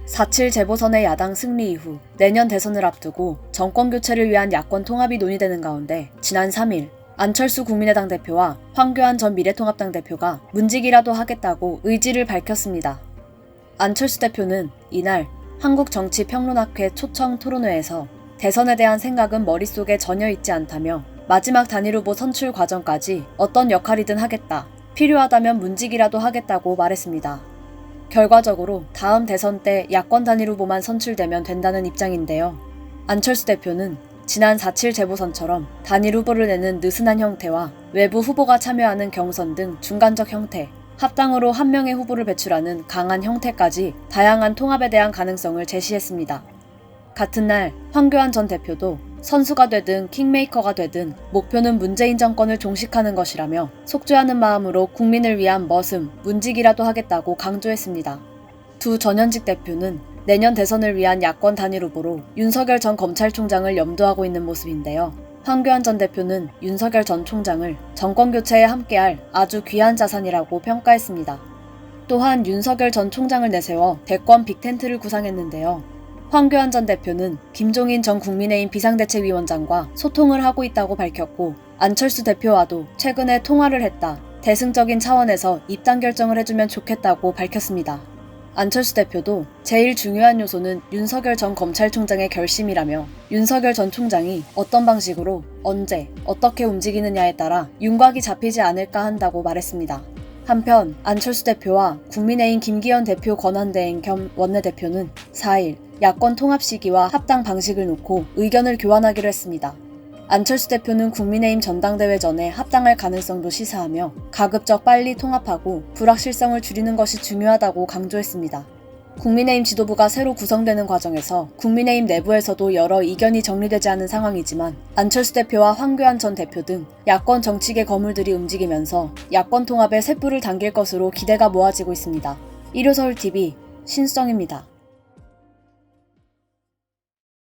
4.7 재보선의 야당 승리 이후 내년 대선을 앞두고 정권교체를 위한 야권 통합이 논의되는 가운데 지난 3일 안철수 국민의당 대표와 황교안 전 미래통합당 대표가 문직이라도 하겠다고 의지를 밝혔습니다. 안철수 대표는 이날 한국정치평론학회 초청 토론회에서 대선에 대한 생각은 머릿속에 전혀 있지 않다며 마지막 단일후보 선출 과정까지 어떤 역할이든 하겠다, 필요하다면 문직이라도 하겠다고 말했습니다. 결과적으로 다음 대선 때 야권 단일 후보만 선출되면 된다는 입장인데요. 안철수 대표는 지난 4.7 재보선처럼 단일 후보를 내는 느슨한 형태와 외부 후보가 참여하는 경선 등 중간적 형태, 합당으로 한 명의 후보를 배출하는 강한 형태까지 다양한 통합에 대한 가능성을 제시했습니다. 같은 날 황교안 전 대표도 선수가 되든 킹메이커가 되든 목표는 문재인 정권을 종식하는 것이라며 속죄하는 마음으로 국민을 위한 머슴, 문직이라도 하겠다고 강조했습니다. 두 전현직 대표는 내년 대선을 위한 야권 단일 후보로 윤석열 전 검찰총장을 염두하고 있는 모습인데요. 황교안 전 대표는 윤석열 전 총장을 정권교체에 함께할 아주 귀한 자산이라고 평가했습니다. 또한 윤석열 전 총장을 내세워 대권 빅텐트를 구상했는데요. 황교안 전 대표는 김종인 전 국민의힘 비상대책위원장과 소통을 하고 있다고 밝혔고, 안철수 대표와도 최근에 통화를 했다, 대승적인 차원에서 입당 결정을 해주면 좋겠다고 밝혔습니다. 안철수 대표도 제일 중요한 요소는 윤석열 전 검찰총장의 결심이라며 윤석열 전 총장이 어떤 방식으로 언제 어떻게 움직이느냐에 따라 윤곽이 잡히지 않을까 한다고 말했습니다. 한편 안철수 대표와 국민의힘 김기현 대표 권한대행 겸 원내대표는 4일 야권 통합 시기와 합당 방식을 놓고 의견을 교환하기로 했습니다. 안철수 대표는 국민의힘 전당대회 전에 합당할 가능성도 시사하며 가급적 빨리 통합하고 불확실성을 줄이는 것이 중요하다고 강조했습니다. 국민의힘 지도부가 새로 구성되는 과정에서 국민의힘 내부에서도 여러 이견이 정리되지 않은 상황이지만 안철수 대표와 황교안 전 대표 등 야권 정치계 거물들이 움직이면서 야권 통합에 쇳불을 당길 것으로 기대가 모아지고 있습니다. 일요서울TV 신수정입니다.